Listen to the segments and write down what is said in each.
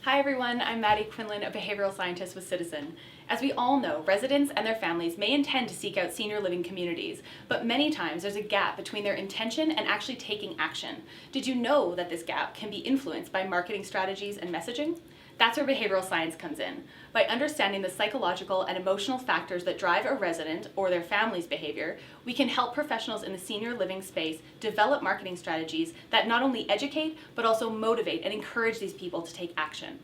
Hi everyone, I'm Maddie Quinlan, a behavioral scientist with Citizen. As we all know, residents and their families may intend to seek out senior living communities, but many times there's a gap between their intention and actually taking action. Did you know that this gap can be influenced by marketing strategies and messaging? That's where behavioral science comes in. By understanding the psychological and emotional factors that drive a resident or their family's behavior, we can help professionals in the senior living space develop marketing strategies that not only educate, but also motivate and encourage these people to take action.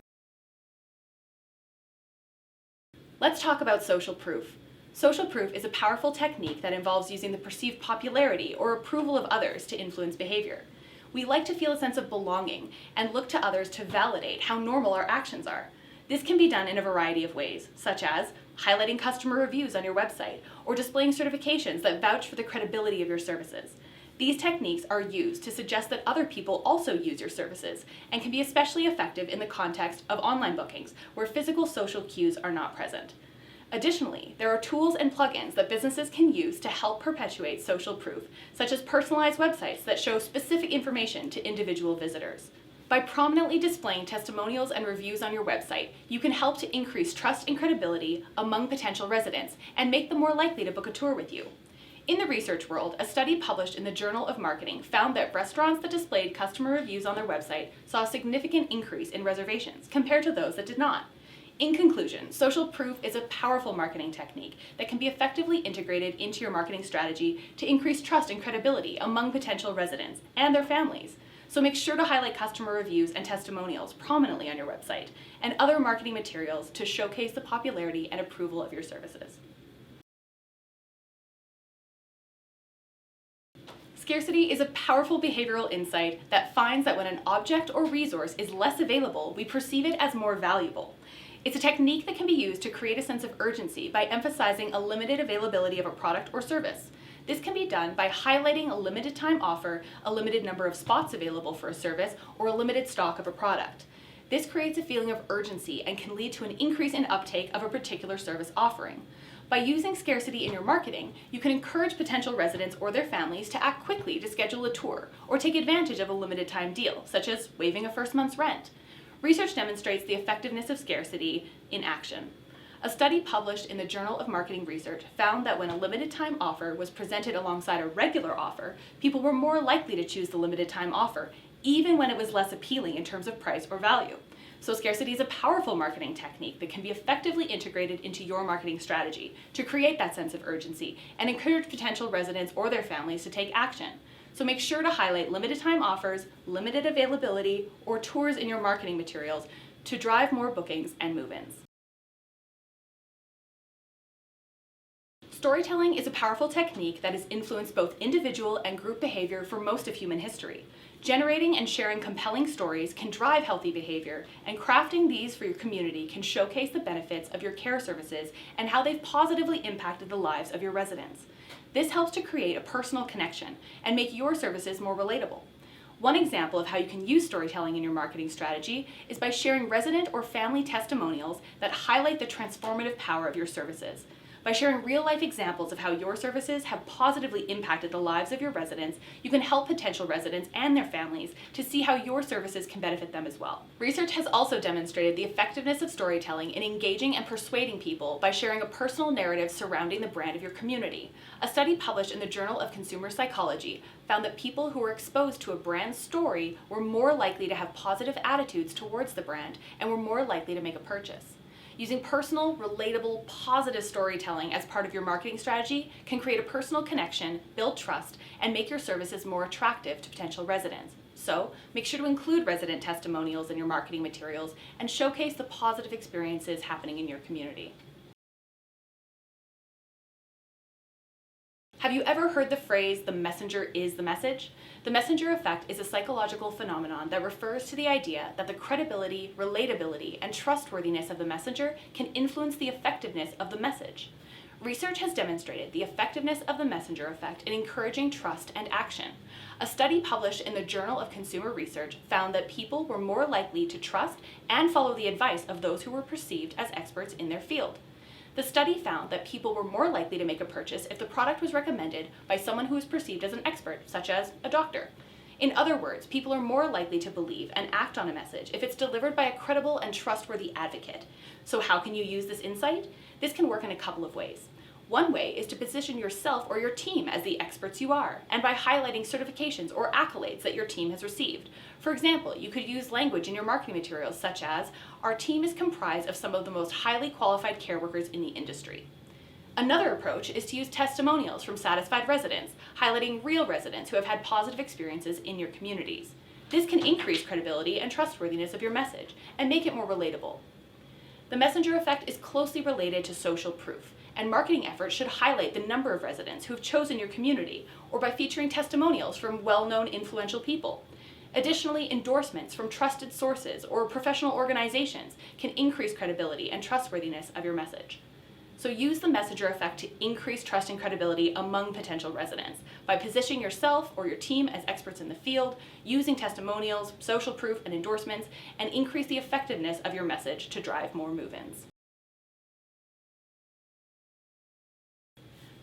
Let's talk about social proof. Social proof is a powerful technique that involves using the perceived popularity or approval of others to influence behavior. We like to feel a sense of belonging and look to others to validate how normal our actions are. This can be done in a variety of ways, such as highlighting customer reviews on your website or displaying certifications that vouch for the credibility of your services. These techniques are used to suggest that other people also use your services and can be especially effective in the context of online bookings where physical social cues are not present. Additionally, there are tools and plugins that businesses can use to help perpetuate social proof, such as personalized websites that show specific information to individual visitors. By prominently displaying testimonials and reviews on your website, you can help to increase trust and credibility among potential residents and make them more likely to book a tour with you. In the research world, a study published in the Journal of Marketing found that restaurants that displayed customer reviews on their website saw a significant increase in reservations compared to those that did not. In conclusion, social proof is a powerful marketing technique that can be effectively integrated into your marketing strategy to increase trust and credibility among potential residents and their families. So make sure to highlight customer reviews and testimonials prominently on your website and other marketing materials to showcase the popularity and approval of your services. Scarcity is a powerful behavioral insight that finds that when an object or resource is less available, we perceive it as more valuable. It's a technique that can be used to create a sense of urgency by emphasizing a limited availability of a product or service. This can be done by highlighting a limited time offer, a limited number of spots available for a service, or a limited stock of a product. This creates a feeling of urgency and can lead to an increase in uptake of a particular service offering. By using scarcity in your marketing, you can encourage potential residents or their families to act quickly to schedule a tour or take advantage of a limited time deal, such as waiving a first month's rent. Research demonstrates the effectiveness of scarcity in action. A study published in the Journal of Marketing Research found that when a limited time offer was presented alongside a regular offer, people were more likely to choose the limited time offer, even when it was less appealing in terms of price or value. So scarcity is a powerful marketing technique that can be effectively integrated into your marketing strategy to create that sense of urgency and encourage potential residents or their families to take action. So make sure to highlight limited time offers, limited availability, or tours in your marketing materials to drive more bookings and move-ins. Storytelling is a powerful technique that has influenced both individual and group behavior for most of human history. Generating and sharing compelling stories can drive healthy behavior, and crafting these for your community can showcase the benefits of your care services and how they've positively impacted the lives of your residents. This helps to create a personal connection and make your services more relatable. One example of how you can use storytelling in your marketing strategy is by sharing resident or family testimonials that highlight the transformative power of your services. By sharing real-life examples of how your services have positively impacted the lives of your residents, you can help potential residents and their families to see how your services can benefit them as well. Research has also demonstrated the effectiveness of storytelling in engaging and persuading people by sharing a personal narrative surrounding the brand of your community. A study published in the Journal of Consumer Psychology found that people who were exposed to a brand's story were more likely to have positive attitudes towards the brand and were more likely to make a purchase. Using personal, relatable, positive storytelling as part of your marketing strategy can create a personal connection, build trust, and make your services more attractive to potential residents. So, make sure to include resident testimonials in your marketing materials and showcase the positive experiences happening in your community. Have you ever heard the phrase, "the messenger is the message"? The messenger effect is a psychological phenomenon that refers to the idea that the credibility, relatability, and trustworthiness of the messenger can influence the effectiveness of the message. Research has demonstrated the effectiveness of the messenger effect in encouraging trust and action. A study published in the Journal of Consumer Research found that people were more likely to trust and follow the advice of those who were perceived as experts in their field. The study found that people were more likely to make a purchase if the product was recommended by someone who was perceived as an expert, such as a doctor. In other words, people are more likely to believe and act on a message if it's delivered by a credible and trustworthy advocate. So how can you use this insight? This can work in a couple of ways. One way is to position yourself or your team as the experts you are, and by highlighting certifications or accolades that your team has received. For example, you could use language in your marketing materials such as, "Our team is comprised of some of the most highly qualified care workers in the industry." Another approach is to use testimonials from satisfied residents, highlighting real residents who have had positive experiences in your communities. This can increase credibility and trustworthiness of your message and make it more relatable. The messenger effect is closely related to social proof, and marketing efforts should highlight the number of residents who have chosen your community, or by featuring testimonials from well-known influential people. Additionally, endorsements from trusted sources or professional organizations can increase credibility and trustworthiness of your message. So use the messenger effect to increase trust and credibility among potential residents by positioning yourself or your team as experts in the field, using testimonials, social proof, and endorsements, and increase the effectiveness of your message to drive more move-ins.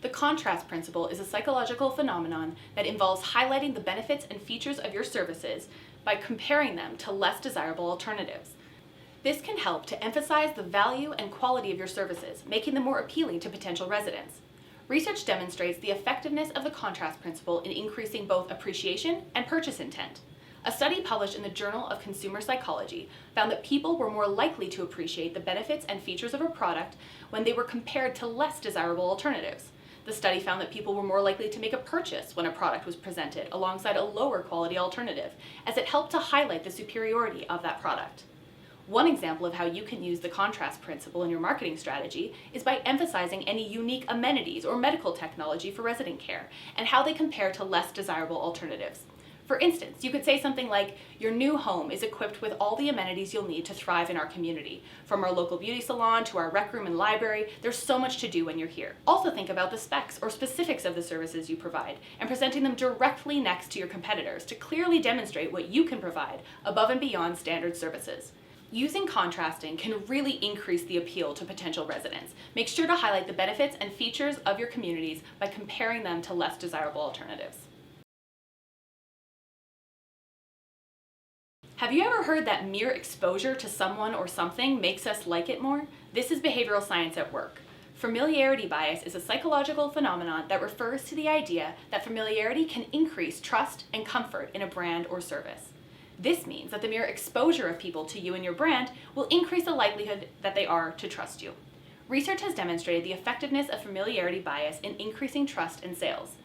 The contrast principle is a psychological phenomenon that involves highlighting the benefits and features of your services by comparing them to less desirable alternatives. This can help to emphasize the value and quality of your services, making them more appealing to potential residents. Research demonstrates the effectiveness of the contrast principle in increasing both appreciation and purchase intent. A study published in the Journal of Consumer Psychology found that people were more likely to appreciate the benefits and features of a product when they were compared to less desirable alternatives. The study found that people were more likely to make a purchase when a product was presented alongside a lower quality alternative, as it helped to highlight the superiority of that product. One example of how you can use the contrast principle in your marketing strategy is by emphasizing any unique amenities or medical technology for resident care and how they compare to less desirable alternatives. For instance, you could say something like, "Your new home is equipped with all the amenities you'll need to thrive in our community. From our local beauty salon to our rec room and library, there's so much to do when you're here." Also think about the specs or specifics of the services you provide and presenting them directly next to your competitors to clearly demonstrate what you can provide above and beyond standard services. Using contrasting can really increase the appeal to potential residents. Make sure to highlight the benefits and features of your communities by comparing them to less desirable alternatives. Have you ever heard that mere exposure to someone or something makes us like it more? This is behavioral science at work. Familiarity bias is a psychological phenomenon that refers to the idea that familiarity can increase trust and comfort in a brand or service. This means that the mere exposure of people to you and your brand will increase the likelihood that they are to trust you. Research has demonstrated the effectiveness of familiarity bias in increasing trust and sales.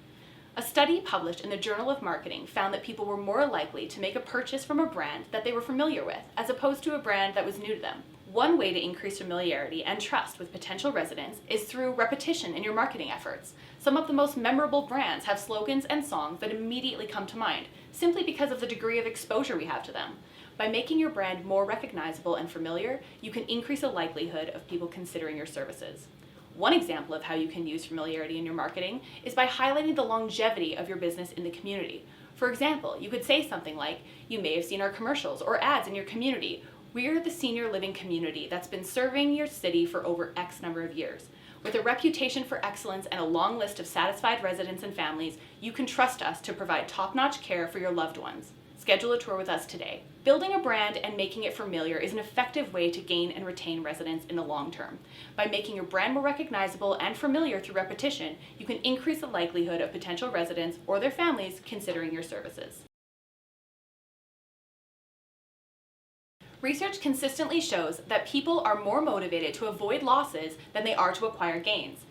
A study published in the Journal of Marketing found that people were more likely to make a purchase from a brand that they were familiar with, as opposed to a brand that was new to them. One way to increase familiarity and trust with potential residents is through repetition in your marketing efforts. Some of the most memorable brands have slogans and songs that immediately come to mind, simply because of the degree of exposure we have to them. By making your brand more recognizable and familiar, you can increase the likelihood of people considering your services. One example of how you can use familiarity in your marketing is by highlighting the longevity of your business in the community. For example, you could say something like, "You may have seen our commercials or ads in your community. We're the senior living community that's been serving your city for over X number of years. With a reputation for excellence and a long list of satisfied residents and families, you can trust us to provide top-notch care for your loved ones. Schedule a tour with us today." Building a brand and making it familiar is an effective way to gain and retain residents in the long term. By making your brand more recognizable and familiar through repetition, you can increase the likelihood of potential residents or their families considering your services. Research consistently shows that people are more motivated to avoid losses than they are to acquire gains.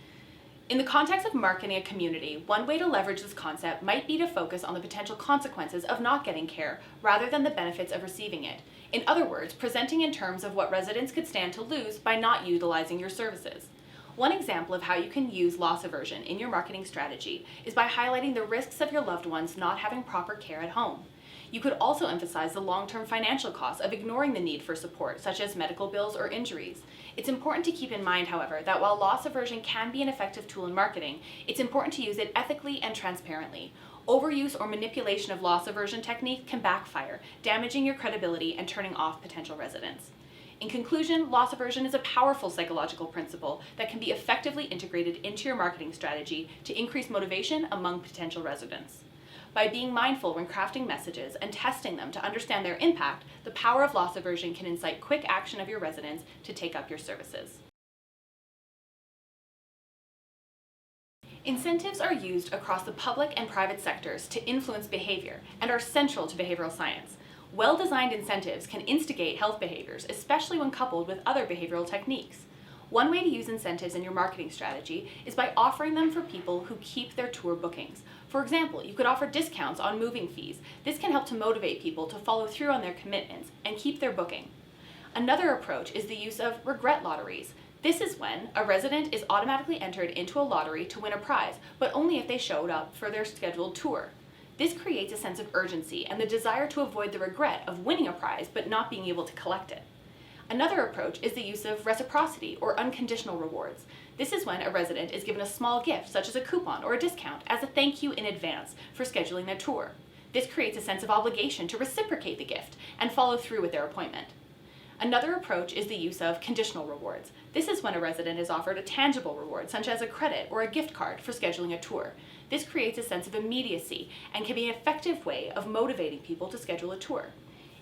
In the context of marketing a community, one way to leverage this concept might be to focus on the potential consequences of not getting care rather than the benefits of receiving it. In other words, presenting in terms of what residents could stand to lose by not utilizing your services. One example of how you can use loss aversion in your marketing strategy is by highlighting the risks of your loved ones not having proper care at home. You could also emphasize the long-term financial costs of ignoring the need for support, such as medical bills or injuries. It's important to keep in mind, however, that while loss aversion can be an effective tool in marketing, it's important to use it ethically and transparently. Overuse or manipulation of loss aversion technique can backfire, damaging your credibility and turning off potential residents. In conclusion, loss aversion is a powerful psychological principle that can be effectively integrated into your marketing strategy to increase motivation among potential residents. By being mindful when crafting messages and testing them to understand their impact, the power of loss aversion can incite quick action of your residents to take up your services. Incentives are used across the public and private sectors to influence behavior and are central to behavioral science. Well-designed incentives can instigate health behaviors, especially when coupled with other behavioral techniques. One way to use incentives in your marketing strategy is by offering them for people who keep their tour bookings. For example, you could offer discounts on moving fees. This can help to motivate people to follow through on their commitments and keep their booking. Another approach is the use of regret lotteries. This is when a resident is automatically entered into a lottery to win a prize, but only if they showed up for their scheduled tour. This creates a sense of urgency and the desire to avoid the regret of winning a prize but not being able to collect it. Another approach is the use of reciprocity or unconditional rewards. This is when a resident is given a small gift, such as a coupon or a discount, as a thank you in advance for scheduling their tour. This creates a sense of obligation to reciprocate the gift and follow through with their appointment. Another approach is the use of conditional rewards. This is when a resident is offered a tangible reward, such as a credit or a gift card for scheduling a tour. This creates a sense of immediacy and can be an effective way of motivating people to schedule a tour.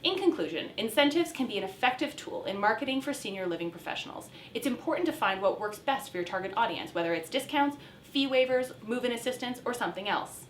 In conclusion, incentives can be an effective tool in marketing for senior living professionals. It's important to find what works best for your target audience, whether it's discounts, fee waivers, move-in assistance, or something else.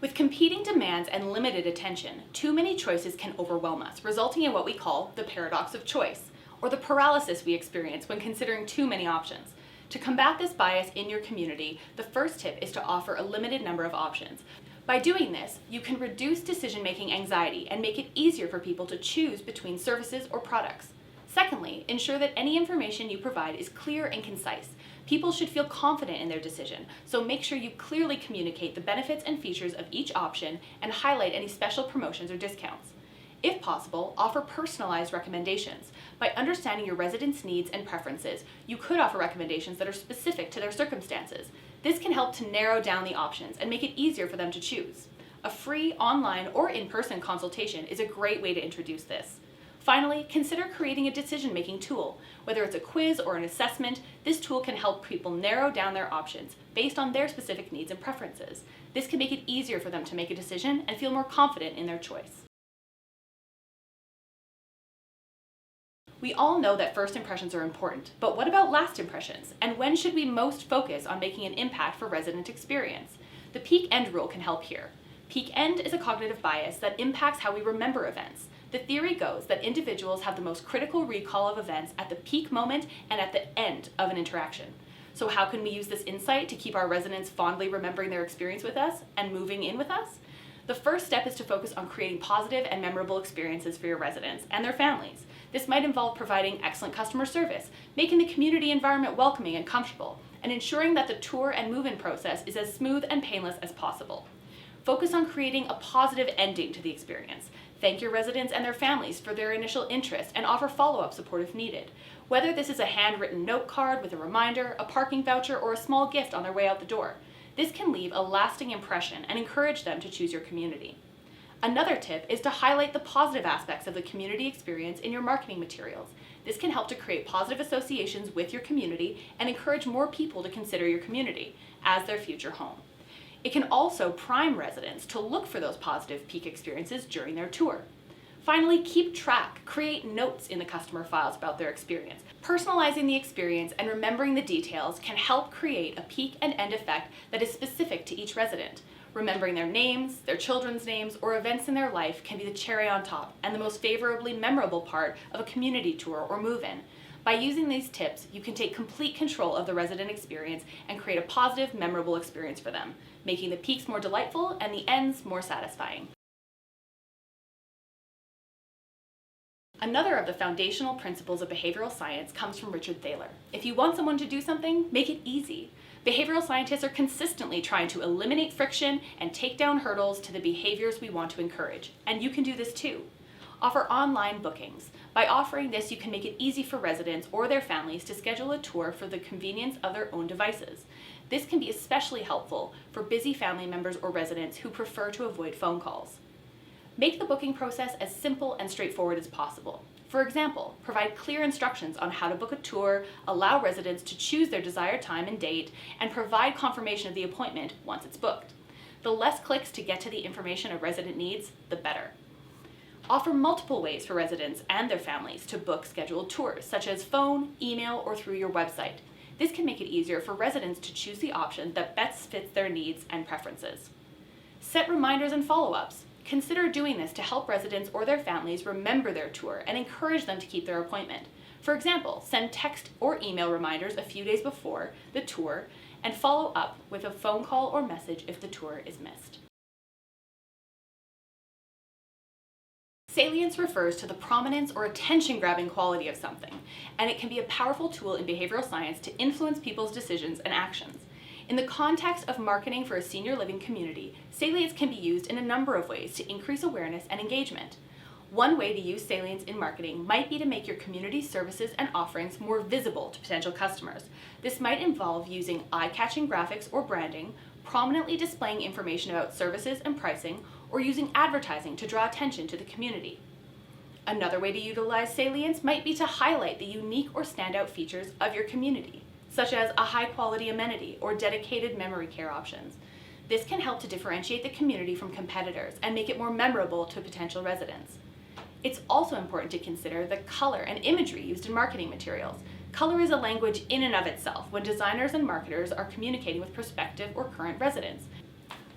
With competing demands and limited attention, too many choices can overwhelm us, resulting in what we call the paradox of choice, or the paralysis we experience when considering too many options. To combat this bias in your community, the first tip is to offer a limited number of options. By doing this, you can reduce decision-making anxiety and make it easier for people to choose between services or products. Secondly, ensure that any information you provide is clear and concise. People should feel confident in their decision, so make sure you clearly communicate the benefits and features of each option and highlight any special promotions or discounts. If possible, offer personalized recommendations. By understanding your residents' needs and preferences, you could offer recommendations that are specific to their circumstances. This can help to narrow down the options and make it easier for them to choose. A free online or in-person consultation is a great way to introduce this. Finally, consider creating a decision-making tool. Whether it's a quiz or an assessment, this tool can help people narrow down their options based on their specific needs and preferences. This can make it easier for them to make a decision and feel more confident in their choice. We all know that first impressions are important, but what about last impressions? And when should we most focus on making an impact for resident experience? The peak end rule can help here. Peak end is a cognitive bias that impacts how we remember events. The theory goes that individuals have the most critical recall of events at the peak moment and at the end of an interaction. So how can we use this insight to keep our residents fondly remembering their experience with us and moving in with us? The first step is to focus on creating positive and memorable experiences for your residents and their families. This might involve providing excellent customer service, making the community environment welcoming and comfortable, and ensuring that the tour and move-in process is as smooth and painless as possible. Focus on creating a positive ending to the experience. Thank your residents and their families for their initial interest and offer follow-up support if needed. Whether this is a handwritten note card with a reminder, a parking voucher, or a small gift on their way out the door, this can leave a lasting impression and encourage them to choose your community. Another tip is to highlight the positive aspects of the community experience in your marketing materials. This can help to create positive associations with your community and encourage more people to consider your community as their future home. It can also prime residents to look for those positive peak experiences during their tour. Finally, keep track. Create notes in the customer files about their experience. Personalizing the experience and remembering the details can help create a peak and end effect that is specific to each resident. Remembering their names, their children's names, or events in their life can be the cherry on top and the most favorably memorable part of a community tour or move-in. By using these tips, you can take complete control of the resident experience and create a positive, memorable experience for them, making the peaks more delightful and the ends more satisfying. Another of the foundational principles of behavioral science comes from Richard Thaler. If you want someone to do something, make it easy. Behavioral scientists are consistently trying to eliminate friction and take down hurdles to the behaviors we want to encourage, and you can do this too. Offer online bookings. By offering this, you can make it easy for residents or their families to schedule a tour for the convenience of their own devices. This can be especially helpful for busy family members or residents who prefer to avoid phone calls. Make the booking process as simple and straightforward as possible. For example, provide clear instructions on how to book a tour, allow residents to choose their desired time and date, and provide confirmation of the appointment once it's booked. The less clicks to get to the information a resident needs, the better. Offer multiple ways for residents and their families to book scheduled tours, such as phone, email, or through your website. This can make it easier for residents to choose the option that best fits their needs and preferences. Set reminders and follow-ups. Consider doing this to help residents or their families remember their tour and encourage them to keep their appointment. For example, send text or email reminders a few days before the tour and follow up with a phone call or message if the tour is missed. Salience refers to the prominence or attention-grabbing quality of something, and it can be a powerful tool in behavioral science to influence people's decisions and actions. In the context of marketing for a senior living community, salience can be used in a number of ways to increase awareness and engagement. One way to use salience in marketing might be to make your community services and offerings more visible to potential customers. This might involve using eye-catching graphics or branding, prominently displaying information about services and pricing, or using advertising to draw attention to the community. Another way to utilize salience might be to highlight the unique or standout features of your community, such as a high-quality amenity or dedicated memory care options. This can help to differentiate the community from competitors and make it more memorable to potential residents. It's also important to consider the color and imagery used in marketing materials. Color is a language in and of itself when designers and marketers are communicating with prospective or current residents.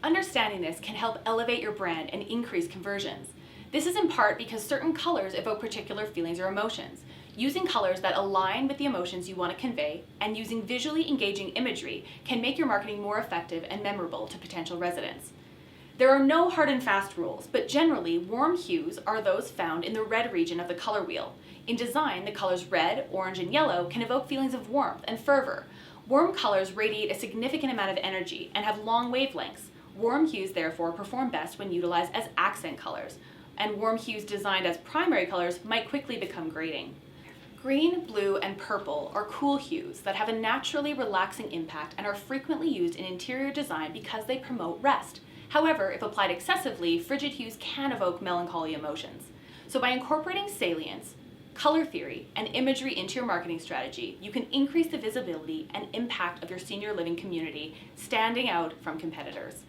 Understanding this can help elevate your brand and increase conversions. This is in part because certain colors evoke particular feelings or emotions. Using colors that align with the emotions you want to convey and using visually engaging imagery can make your marketing more effective and memorable to potential residents. There are no hard and fast rules, but generally warm hues are those found in the red region of the color wheel. In design, the colors red, orange, and yellow can evoke feelings of warmth and fervor. Warm colors radiate a significant amount of energy and have long wavelengths. Warm hues, therefore, perform best when utilized as accent colors, and warm hues designed as primary colors might quickly become grating. Green, blue, and purple are cool hues that have a naturally relaxing impact and are frequently used in interior design because they promote rest. However, if applied excessively, frigid hues can evoke melancholy emotions. So by incorporating salience, color theory, and imagery into your marketing strategy, you can increase the visibility and impact of your senior living community, standing out from competitors.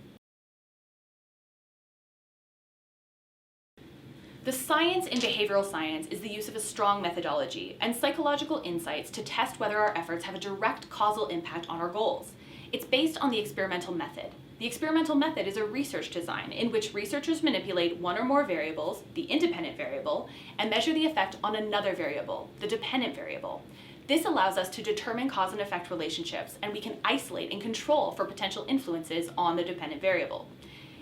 The science in behavioral science is the use of a strong methodology and psychological insights to test whether our efforts have a direct causal impact on our goals. It's based on the experimental method. The experimental method is a research design in which researchers manipulate one or more variables, the independent variable, and measure the effect on another variable, the dependent variable. This allows us to determine cause and effect relationships, and we can isolate and control for potential influences on the dependent variable.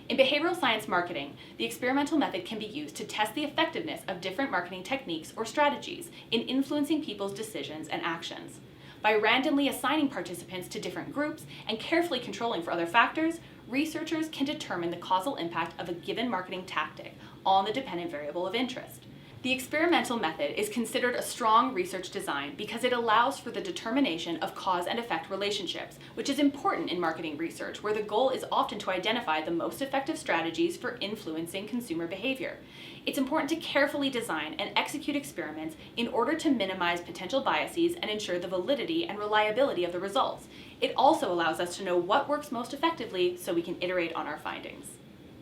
In behavioral science marketing, the experimental method can be used to test the effectiveness of different marketing techniques or strategies in influencing people's decisions and actions. By randomly assigning participants to different groups and carefully controlling for other factors, researchers can determine the causal impact of a given marketing tactic on the dependent variable of interest. The experimental method is considered a strong research design because it allows for the determination of cause and effect relationships, which is important in marketing research, where the goal is often to identify the most effective strategies for influencing consumer behavior. It's important to carefully design and execute experiments in order to minimize potential biases and ensure the validity and reliability of the results. It also allows us to know what works most effectively so we can iterate on our findings.